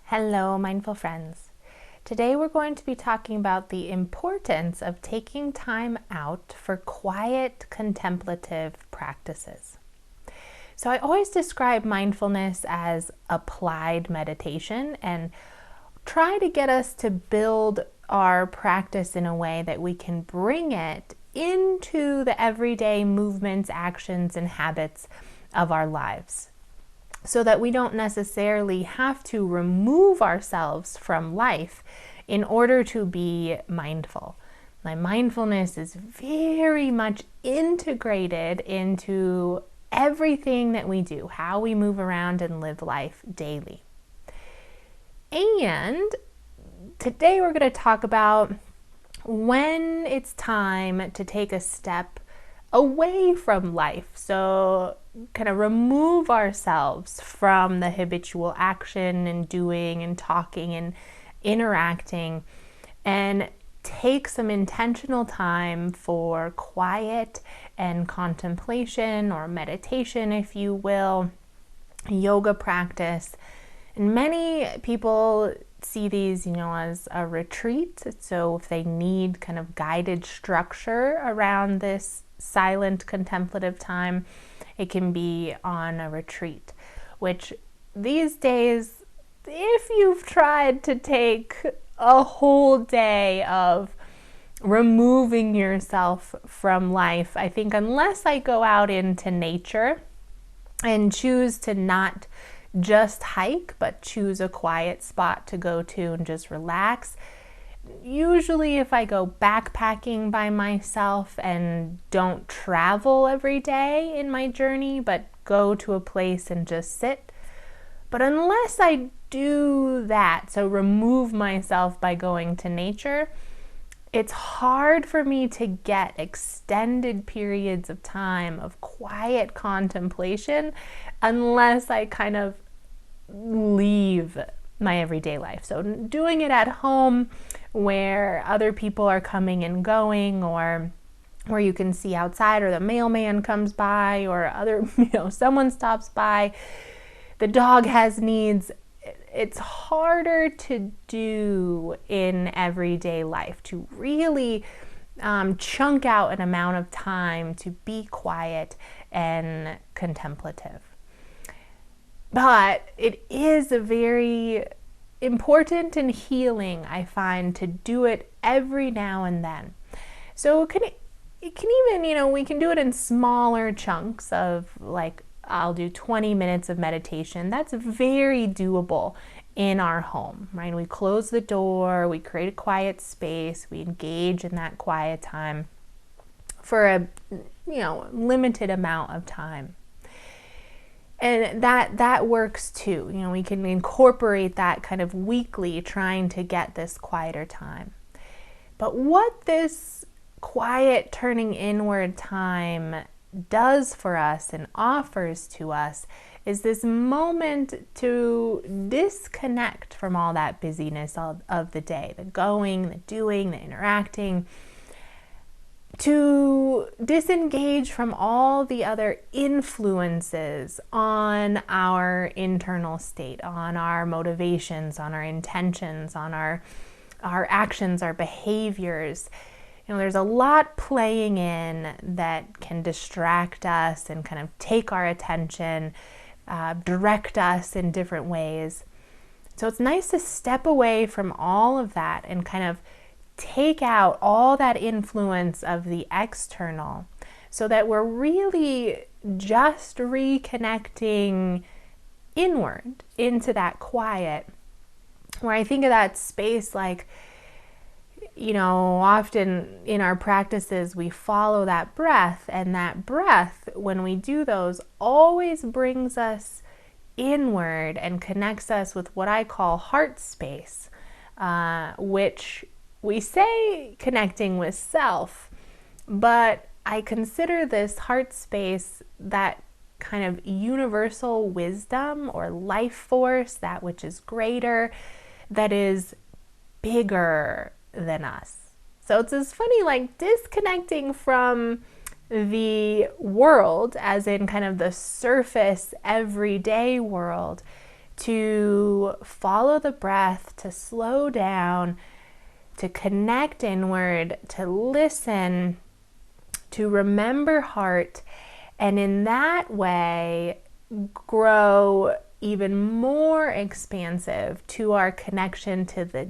Hello, mindful friends. Today we're going to be talking about the importance of taking time out for quiet, contemplative practices. So I always describe mindfulness as applied meditation and try to get us to build our practice in a way that we can bring it into the everyday movements, actions, and habits of our lives, so that we don't necessarily have to remove ourselves from life in order to be mindful. My mindfulness is very much integrated into everything that we do, how we move around and live life daily. And today we're going to talk about when it's time to take a step away from life. So kind of remove ourselves from the habitual action and doing and talking and interacting, and take some intentional time for quiet and contemplation, or meditation, if you will, yoga practice. And many people see these, as a retreat. So if they need kind of guided structure around this silent contemplative time, it can be on a retreat, which these days, if you've tried to take a whole day of removing yourself from life, I think unless I go out into nature and choose to not just hike, but choose a quiet spot to go to and just relax. Usually if I go backpacking by myself and don't travel every day in my journey, but go to a place and just sit. But unless I do that, so remove myself by going to nature, it's hard for me to get extended periods of time of quiet contemplation unless I kind of leave my everyday life. So doing it at home where other people are coming and going, or where you can see outside, or the mailman comes by, or someone stops by, the dog has needs. It's harder to do in everyday life, to really chunk out an amount of time to be quiet and contemplative. But it is a very important and healing, I find, to do it every now and then. So it can even, we can do it in smaller chunks of, like, I'll do 20 minutes of meditation. That's very doable in our home, right? We close the door, we create a quiet space, we engage in that quiet time for a limited amount of time. And that works too. We can incorporate that kind of weekly, trying to get this quieter time. But what this quiet turning inward time does for us and offers to us is this moment to disconnect from all that busyness of the day, the going, the doing, the interacting, to disengage from all the other influences on our internal state, on our motivations, on our intentions, on our actions, our behaviors. There's a lot playing in that can distract us and kind of take our attention, direct us in different ways. So it's nice to step away from all of that and kind of take out all that influence of the external, so that we're really just reconnecting inward into that quiet, where I think of that space like, often in our practices we follow that breath, and that breath, when we do those, always brings us inward and connects us with what I call heart space, which we say connecting with self, but I consider this heart space that kind of universal wisdom or life force, that which is greater, that is bigger than us. So it's funny, like disconnecting from the world, as in kind of the surface, everyday world, to follow the breath, to slow down, to connect inward, to listen, to remember heart, and in that way grow even more expansive to our connection to the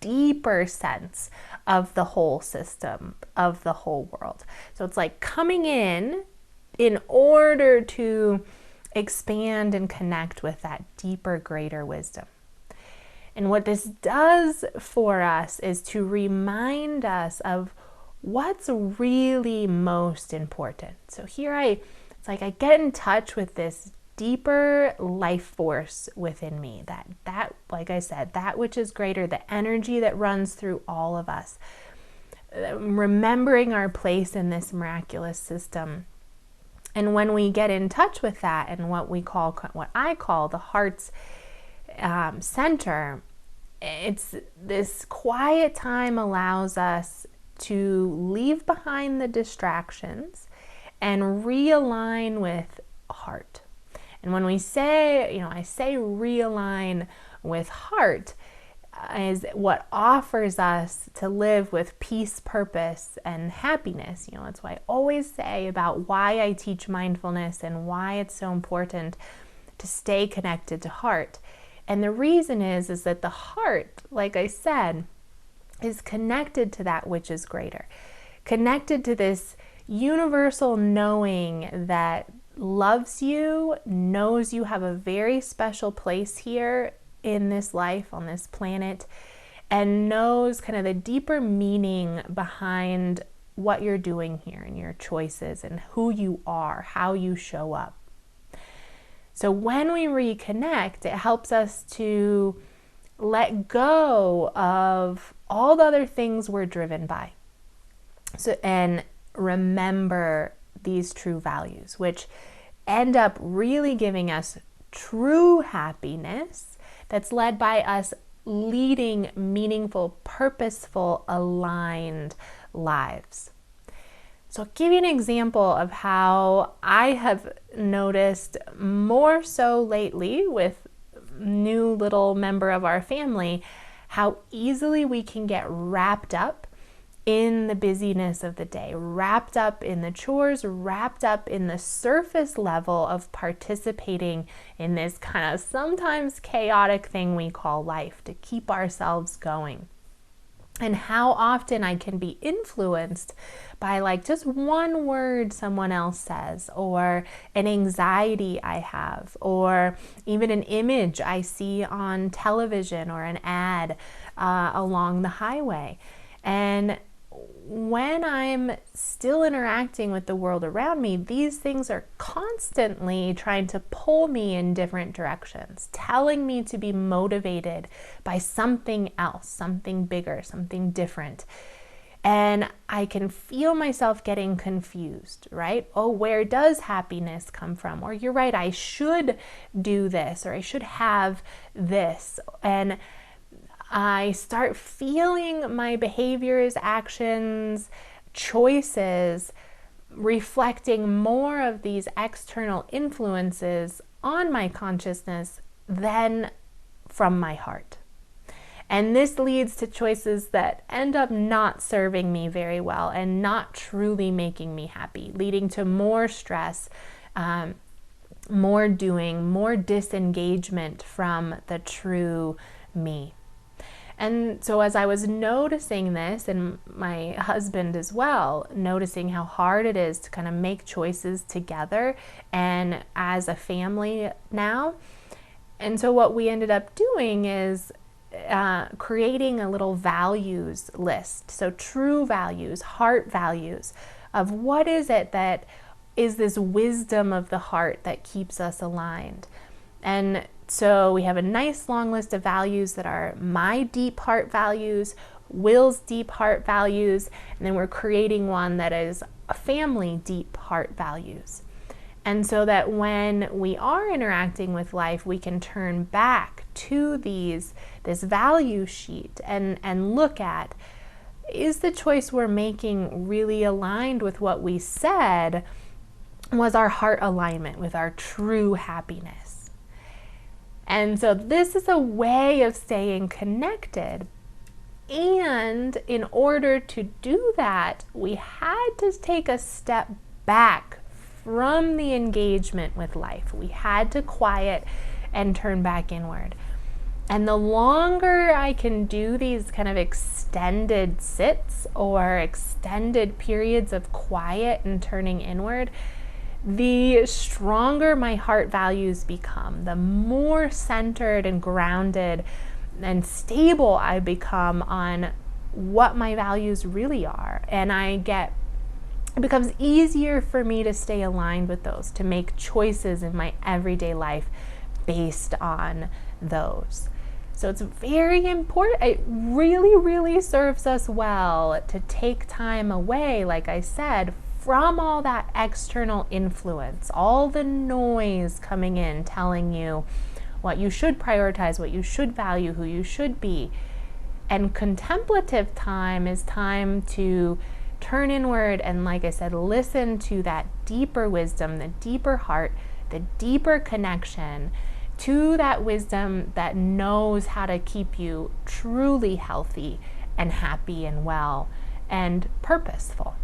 deeper sense of the whole system, of the whole world. So it's like coming in order to expand and connect with that deeper, greater wisdom. And what this does for us is to remind us of what's really most important. So here it's like I get in touch with this deeper life force within me, that like I said, that which is greater, the energy that runs through all of us, remembering our place in this miraculous system. And when we get in touch with that and what I call the heart's center, it's this quiet time allows us to leave behind the distractions and realign with heart. And when we say, I say realign with heart, is what offers us to live with peace, purpose, and happiness. That's why I always say about why I teach mindfulness and why it's so important to stay connected to heart. And the reason is that the heart, like I said, is connected to that which is greater, connected to this universal knowing that loves you, knows you have a very special place here in this life, on this planet, and knows kind of the deeper meaning behind what you're doing here and your choices and who you are, how you show up. So when we reconnect, it helps us to let go of all the other things we're driven by. And remember these true values, which end up really giving us true happiness that's led by us leading meaningful, purposeful, aligned lives. So I'll give you an example of how I have noticed more so lately with new little member of our family, how easily we can get wrapped up in the busyness of the day, wrapped up in the chores, wrapped up in the surface level of participating in this kind of sometimes chaotic thing we call life to keep ourselves going. And how often I can be influenced by like just one word someone else says, or an anxiety I have, or even an image I see on television or an ad along the highway. And when I'm still interacting with the world around me, these things are constantly trying to pull me in different directions, telling me to be motivated by something else, something bigger, something different. And I can feel myself getting confused, right? Oh, where does happiness come from? Or you're right, I should do this, or I should have this. And I start feeling my behaviors, actions, choices reflecting more of these external influences on my consciousness than from my heart. And this leads to choices that end up not serving me very well and not truly making me happy, leading to more stress, more doing, more disengagement from the true me. And so as I was noticing this, and my husband as well, noticing how hard it is to kind of make choices together and as a family now. And so what we ended up doing is creating a little values list. So true values, heart values of what is it that is this wisdom of the heart that keeps us aligned. And so we have a nice long list of values that are my deep heart values, Will's deep heart values, and then we're creating one that is a family deep heart values. And so that when we are interacting with life, we can turn back to this value sheet and look at, is the choice we're making really aligned with what we said was our heart alignment with our true happiness? And so this is a way of staying connected. And in order to do that, we had to take a step back from the engagement with life. We had to quiet and turn back inward. And the longer I can do these kind of extended sits or extended periods of quiet and turning inward, the stronger my heart values become, the more centered and grounded and stable I become on what my values really are. And it becomes easier for me to stay aligned with those, to make choices in my everyday life based on those. So it's very important. It really, really serves us well to take time away, like I said, from all that external influence, all the noise coming in telling you what you should prioritize, what you should value, who you should be. And contemplative time is time to turn inward and, like I said, listen to that deeper wisdom, the deeper heart, the deeper connection to that wisdom that knows how to keep you truly healthy and happy and well and purposeful.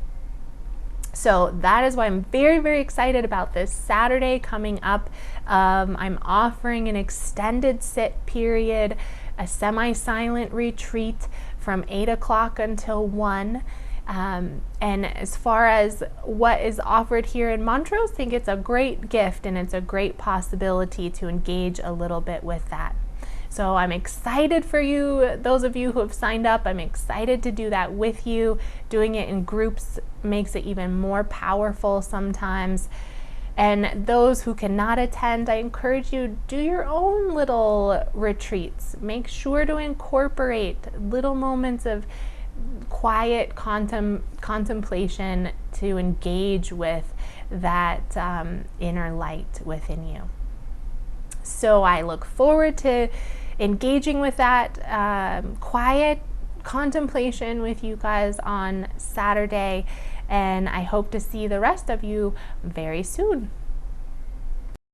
So that is why I'm very, very excited about this Saturday coming up. I'm offering an extended sit period, a semi-silent retreat from 8 o'clock until 1. And as far as what is offered here in Montrose, I think it's a great gift and it's a great possibility to engage a little bit with that. So I'm excited for you, those of you who have signed up. I'm excited to do that with you. Doing it in groups makes it even more powerful sometimes. And those who cannot attend, I encourage you, do your own little retreats. Make sure to incorporate little moments of quiet contemplation to engage with that inner light within you. So I look forward to engaging with that quiet contemplation with you guys on Saturday, and I hope to see the rest of you very soon.